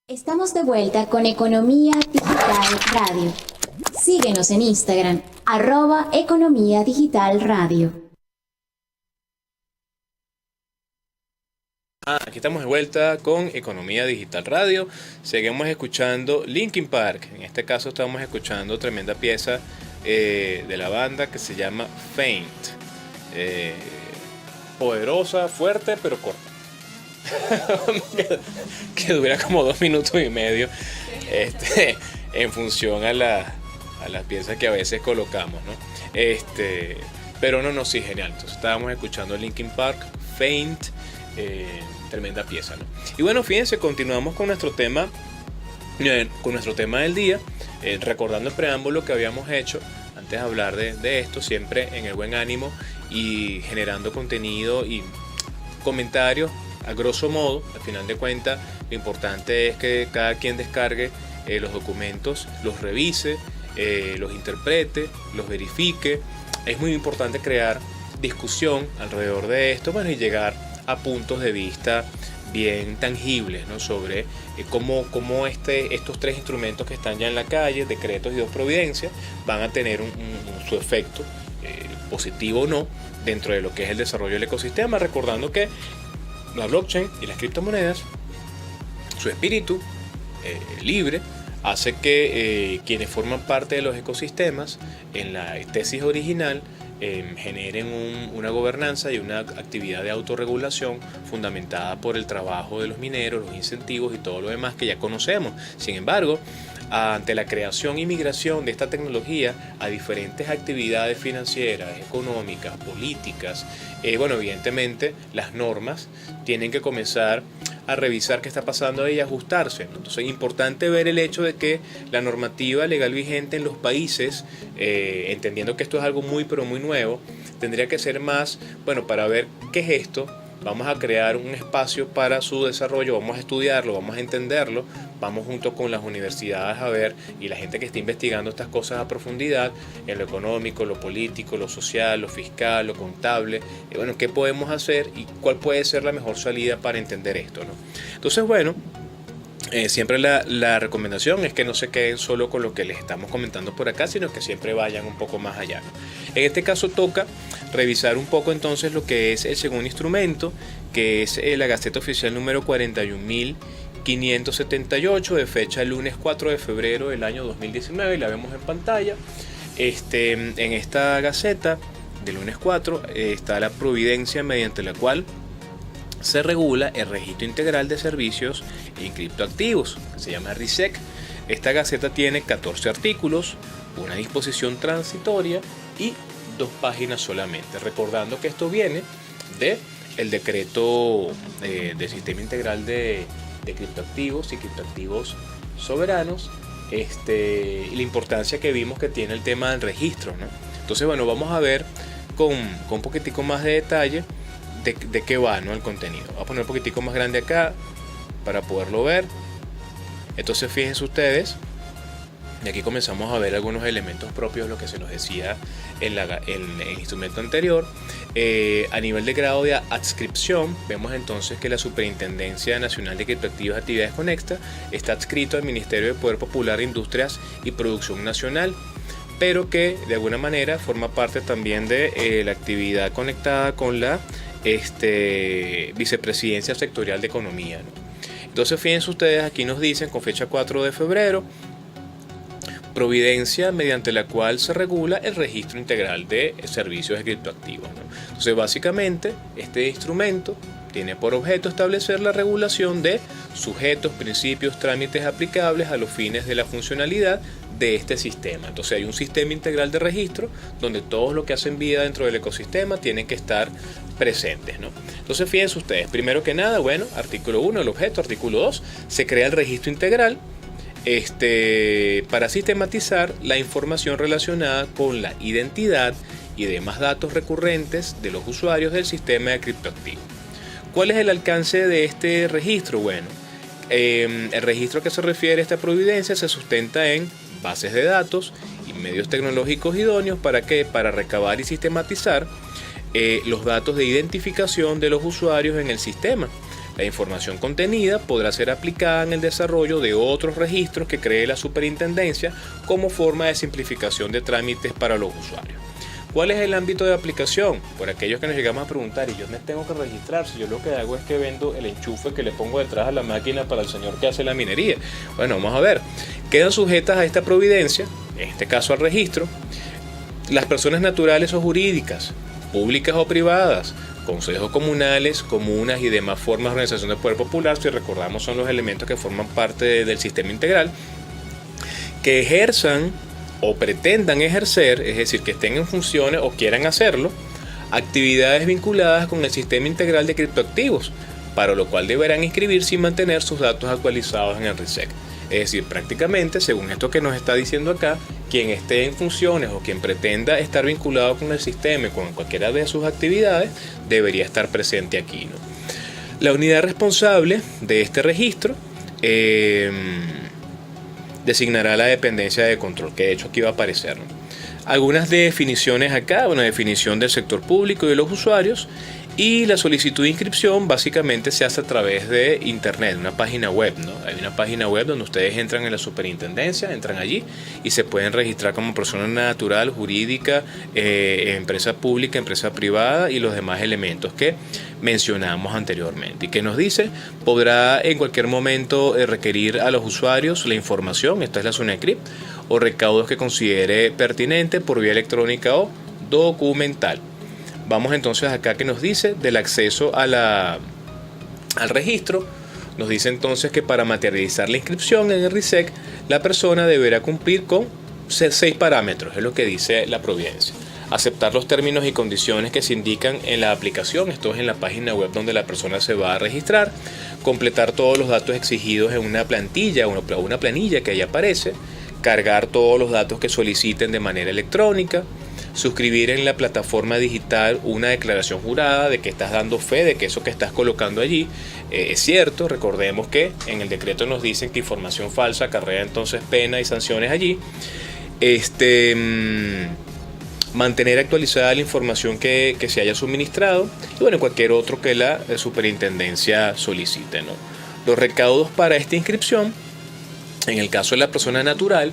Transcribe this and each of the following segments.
Estamos de vuelta con Economía Digital Radio. Síguenos en Instagram, @Economía Digital Radio. Aquí estamos de vuelta con Economía Digital Radio. Seguimos escuchando Linkin Park. En este caso estamos escuchando tremenda pieza de la banda que se llama Faint. Poderosa, fuerte, pero corta. que dura como 2 minutos y medio en función a las piezas que a veces colocamos, ¿no? Pero no, sí, genial. Entonces estábamos escuchando Linkin Park, Faint, tremenda pieza, ¿no? Y bueno, fíjense, continuamos con nuestro tema del día, recordando el preámbulo que habíamos hecho antes de hablar de esto, siempre en el buen ánimo y generando contenido y comentarios. A grosso modo, al final de cuentas, lo importante es que cada quien descargue los documentos, los revise, los interprete, los verifique. Es muy importante crear discusión alrededor de esto, bueno, y llegar a puntos de vista bien tangibles, ¿no? Sobre cómo estos 3 instrumentos que están ya en la calle, decretos y 2 providencias, van a tener su efecto, positivo o no, dentro de lo que es el desarrollo del ecosistema, recordando que la blockchain y las criptomonedas, su espíritu libre, hace que quienes forman parte de los ecosistemas en la tesis original generen una gobernanza y una actividad de autorregulación fundamentada por el trabajo de los mineros, los incentivos y todo lo demás que ya conocemos. Sin embargo, ante la creación y migración de esta tecnología a diferentes actividades financieras, económicas, políticas, evidentemente las normas tienen que comenzar a revisar qué está pasando ahí y ajustarse, ¿no? Entonces es importante ver el hecho de que la normativa legal vigente en los países, entendiendo que esto es algo muy pero muy nuevo, tendría que ser más, para ver qué es esto. Vamos a crear un espacio para su desarrollo, vamos a estudiarlo, vamos a entenderlo, vamos junto con las universidades a ver, y la gente que está investigando estas cosas a profundidad, en lo económico, lo político, lo social, lo fiscal, lo contable, qué podemos hacer y cuál puede ser la mejor salida para entender esto, ¿no? Entonces, siempre la recomendación es que no se queden solo con lo que les estamos comentando por acá, sino que siempre vayan un poco más allá, ¿no? En este caso toca revisar un poco entonces lo que es el segundo instrumento, que es la Gaceta Oficial número 41.578, de fecha el lunes 4 de febrero del año 2019, y la vemos en pantalla. En esta Gaceta del lunes 4 está la providencia mediante la cual se regula el registro integral de servicios en criptoactivos, que se llama RISEC. Esta gaceta tiene 14 artículos, una disposición transitoria y 2 páginas solamente, recordando que esto viene del decreto del sistema integral de criptoactivos y criptoactivos soberanos, y la importancia que vimos que tiene el tema del registro, ¿no? Entonces, vamos a ver con un poquitico más de detalle de qué va, ¿no? El contenido. Voy a poner un poquitico más grande acá para poderlo ver. Entonces, fíjense ustedes, y aquí comenzamos a ver algunos elementos propios de lo que se nos decía en el instrumento anterior. A nivel de grado de adscripción, vemos entonces que la Superintendencia Nacional de Criptoactivos y Actividades Conexas está adscrito al Ministerio de Poder Popular, Industrias y Producción Nacional, pero que de alguna manera forma parte también de la actividad conectada con la Vicepresidencia Sectorial de Economía, ¿no? Entonces, fíjense ustedes, aquí nos dicen con fecha 4 de febrero, providencia mediante la cual se regula el registro integral de servicios de criptoactivos, ¿no? Entonces, básicamente, este instrumento tiene por objeto establecer la regulación de sujetos, principios, trámites aplicables a los fines de la funcionalidad de este sistema. Entonces hay un sistema integral de registro donde todos los que hacen vida dentro del ecosistema tienen que estar presentes, ¿no? Entonces, fíjense ustedes, primero que nada, artículo 1, el objeto, artículo 2, se crea el registro integral para sistematizar la información relacionada con la identidad y demás datos recurrentes de los usuarios del sistema de criptoactivos. ¿Cuál es el alcance de este registro? El registro que se refiere a esta providencia se sustenta en bases de datos y medios tecnológicos idóneos para recabar y sistematizar los datos de identificación de los usuarios en el sistema, La información contenida podrá ser aplicada en el desarrollo de otros registros que cree la superintendencia como forma de simplificación de trámites para los usuarios. ¿Cuál es el ámbito de aplicación? Por aquellos que nos llegamos a preguntar, ¿y yo me tengo que registrar? Si yo lo que hago es que vendo el enchufe que le pongo detrás a la máquina para el señor que hace la minería. Bueno, vamos a ver. Quedan sujetas a esta providencia, en este caso al registro, las personas naturales o jurídicas, públicas o privadas, consejos comunales, comunas y demás formas de organización del poder popular, si recordamos son los elementos que forman parte del sistema integral, que ejerzan o pretendan ejercer, es decir, que estén en funciones o quieran hacerlo, actividades vinculadas con el sistema integral de criptoactivos, para lo cual deberán inscribirse y mantener sus datos actualizados en el RISEC. Es decir, prácticamente, según esto que nos está diciendo acá, quien esté en funciones o quien pretenda estar vinculado con el sistema y con cualquiera de sus actividades, debería estar presente aquí, ¿no? La unidad responsable de este registro designará la dependencia de control, que de hecho aquí va a aparecer, ¿no? Algunas definiciones acá, una definición del sector público y de los usuarios, y la solicitud de inscripción básicamente se hace a través de internet, una página web, ¿no? Hay una página web donde ustedes entran en la superintendencia, entran allí y se pueden registrar como persona natural, jurídica, empresa pública, empresa privada y los demás elementos que mencionamos anteriormente. ¿Y qué nos dice? Podrá en cualquier momento requerir a los usuarios la información, esta es la SUNECRIP, o recaudos que considere pertinente por vía electrónica o documental. Vamos entonces acá que nos dice del acceso a al registro. Nos dice entonces que para materializar la inscripción en el RISEC, la persona deberá cumplir con 6 parámetros, es lo que dice la providencia. Aceptar los términos y condiciones que se indican en la aplicación, esto es en la página web donde la persona se va a registrar, completar todos los datos exigidos en una plantilla o una planilla que ahí aparece, cargar todos los datos que soliciten de manera electrónica, suscribir en la plataforma digital una declaración jurada de que estás dando fe de que eso que estás colocando allí es cierto. Recordemos que en el decreto nos dicen que información falsa acarrea entonces pena y sanciones allí. Mantener actualizada la información que se haya suministrado y bueno, cualquier otro que la superintendencia solicite, ¿no? Los recaudos para esta inscripción, en el caso de la persona natural,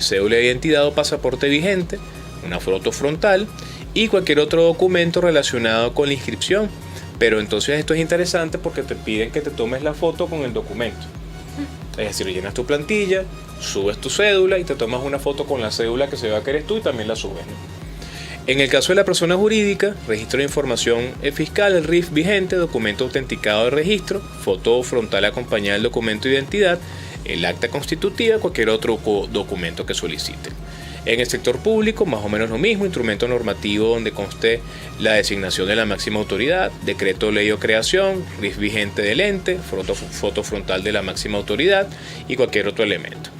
cédula de identidad o pasaporte vigente, una foto frontal y cualquier otro documento relacionado con la inscripción. Pero entonces esto es interesante porque te piden que te tomes la foto con el documento. Es decir, llenas tu plantilla, subes tu cédula y te tomas una foto con la cédula que se ve que eres tú y también la subes, ¿no? En el caso de la persona jurídica, registro de información fiscal, el RIF vigente, documento autenticado de registro, foto frontal acompañada del documento de identidad, el acta constitutiva, cualquier otro documento que soliciten. En el sector público, más o menos lo mismo, instrumento normativo donde conste la designación de la máxima autoridad, decreto, ley o creación, RIF vigente del ente, foto frontal de la máxima autoridad y cualquier otro elemento.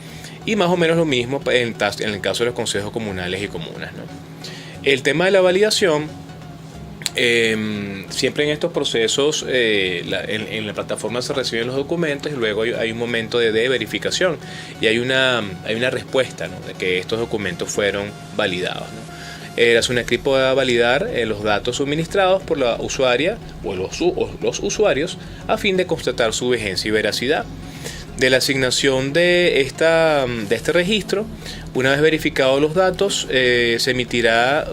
Y más o menos lo mismo en el caso de los consejos comunales y comunas, ¿no? El tema de la validación, siempre en estos procesos en la plataforma se reciben los documentos y luego hay un momento de verificación y hay una respuesta, ¿no?, de que estos documentos fueron validados, ¿no? La SUNECRIP podrá validar los datos suministrados por la usuaria o los usuarios a fin de constatar su vigencia y veracidad. De la asignación de este registro, una vez verificados los datos, se emitirá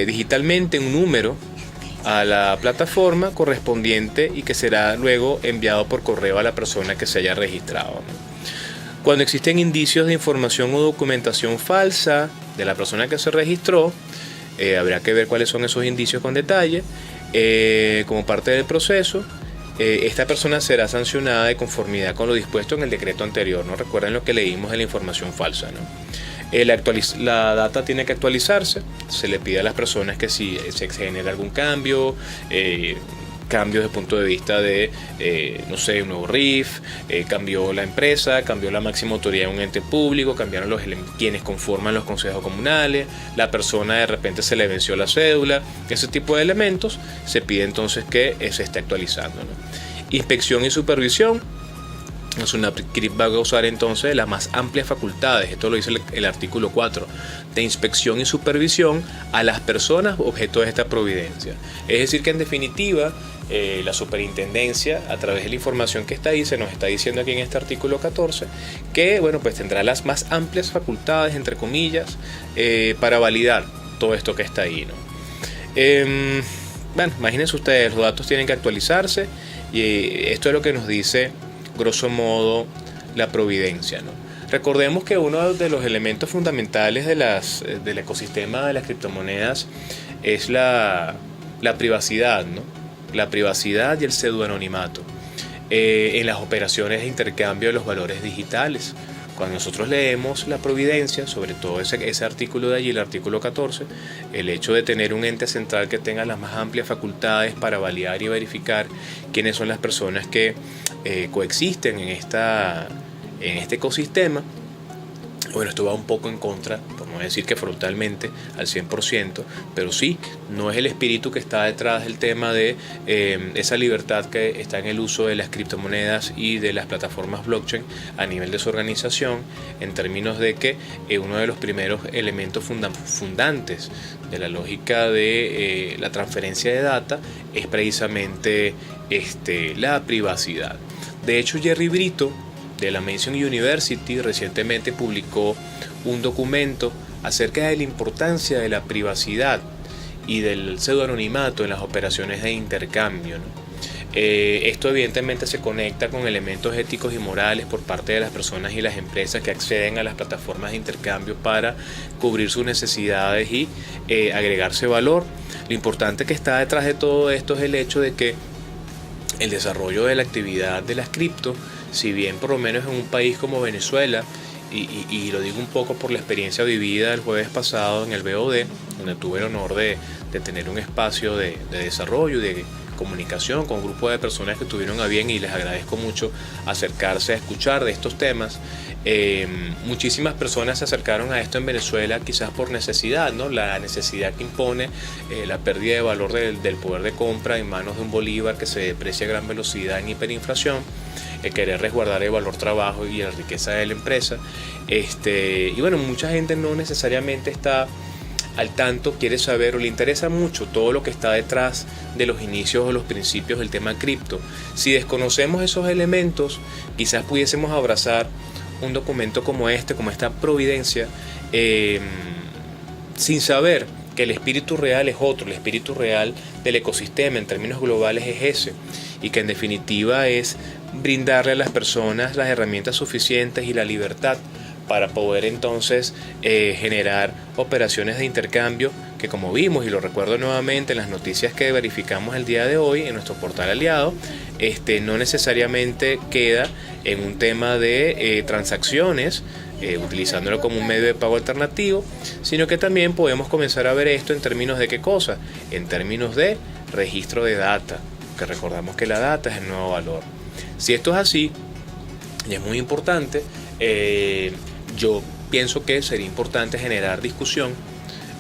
digitalmente un número a la plataforma correspondiente y que será luego enviado por correo a la persona que se haya registrado, ¿no? Cuando existen indicios de información o documentación falsa de la persona que se registró, habrá que ver cuáles son esos indicios con detalle. Como parte del proceso, esta persona será sancionada de conformidad con lo dispuesto en el decreto anterior, ¿no? Recuerden lo que leímos de la información falsa, ¿no? La data tiene que actualizarse, se le pide a las personas que si se genera algún cambio, cambios desde el punto de vista de, un nuevo RIF, cambió la empresa, cambió la máxima autoridad de un ente público, cambiaron quienes conforman los consejos comunales, la persona de repente se le venció la cédula, ese tipo de elementos se pide entonces que se esté actualizando, ¿no? Inspección y supervisión. SUNAPCRIP va a gozar entonces de las más amplias facultades, esto lo dice el artículo 4, de inspección y supervisión a las personas objeto de esta providencia. Es decir que en definitiva la superintendencia, a través de la información que está ahí, se nos está diciendo aquí en este artículo 14 que bueno, pues tendrá las más amplias facultades, entre comillas, para validar todo esto que está ahí, ¿no? Bueno, imagínense ustedes, los datos tienen que actualizarse y esto es lo que nos dice grosso modo la providencia, ¿no? Recordemos que uno de los elementos fundamentales del ecosistema de las criptomonedas es la privacidad, ¿no? La privacidad y el pseudoanonimato en las operaciones de intercambio de los valores digitales. Cuando nosotros leemos la providencia, sobre todo ese artículo de allí, el artículo 14, el hecho de tener un ente central que tenga las más amplias facultades para validar y verificar quiénes son las personas que coexisten en este ecosistema, bueno, esto va un poco en contra, por no decir que frontalmente al 100%, pero sí, no es el espíritu que está detrás del tema de esa libertad que está en el uso de las criptomonedas y de las plataformas blockchain a nivel de su organización, en términos de que uno de los primeros elementos fundantes de la lógica de la transferencia de data es precisamente la privacidad. De hecho, Jerry Brito, de la Mason University, recientemente publicó un documento acerca de la importancia de la privacidad y del pseudoanonimato en las operaciones de intercambio, ¿no? Esto evidentemente se conecta con elementos éticos y morales por parte de las personas y las empresas que acceden a las plataformas de intercambio para cubrir sus necesidades y agregarse valor. Lo importante que está detrás de todo esto es el hecho de que el desarrollo de la actividad de las cripto, si bien por lo menos en un país como Venezuela, y lo digo un poco por la experiencia vivida el jueves pasado en el BOD, donde tuve el honor de tener un espacio de desarrollo y de comunicación con un grupo de personas que tuvieron a bien, y les agradezco mucho acercarse a escuchar de estos temas. Muchísimas personas se acercaron a esto en Venezuela quizás por necesidad, ¿no? La necesidad que impone la pérdida de valor del poder de compra en manos de un bolívar que se deprecia a gran velocidad en hiperinflación, querer resguardar el valor trabajo y la riqueza de la empresa. Y bueno, mucha gente no necesariamente está al tanto, quiere saber o le interesa mucho todo lo que está detrás de los inicios o los principios del tema cripto. Si desconocemos esos elementos, quizás pudiésemos abrazar un documento como esta providencia, sin saber que el espíritu real es otro, el espíritu real del ecosistema en términos globales es ese, y que en definitiva es brindarle a las personas las herramientas suficientes y la libertad para poder entonces generar operaciones de intercambio que, como vimos y lo recuerdo nuevamente en las noticias que verificamos el día de hoy en nuestro portal aliado, no necesariamente queda en un tema de transacciones utilizándolo como un medio de pago alternativo, sino que también podemos comenzar a ver esto en términos de qué cosa, en términos de registro de data, que recordamos que la data es el nuevo valor. Si esto es así, y es muy importante, yo pienso que sería importante generar discusión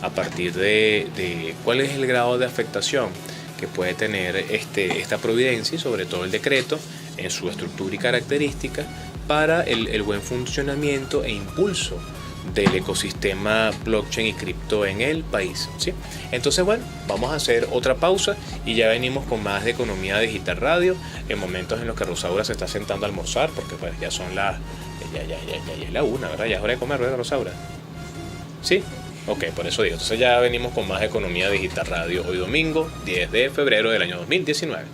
a partir de cuál es el grado de afectación que puede tener esta providencia y sobre todo el decreto en su estructura y características para el buen funcionamiento e impulso del ecosistema blockchain y cripto en el país, ¿sí? Entonces, bueno, vamos a hacer otra pausa y ya venimos con más de Economía Digital Radio en momentos en los que Rosaura se está sentando a almorzar, porque pues ya son ya es la 1, ¿verdad? Ya es hora de comer, ¿verdad, Rosaura? ¿Sí? Ok, por eso digo. Entonces ya venimos con más de Economía Digital Radio hoy domingo 10 de febrero del año 2019.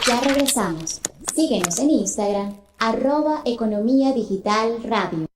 Ya regresamos. Síguenos en Instagram, @Economía Digital Radio.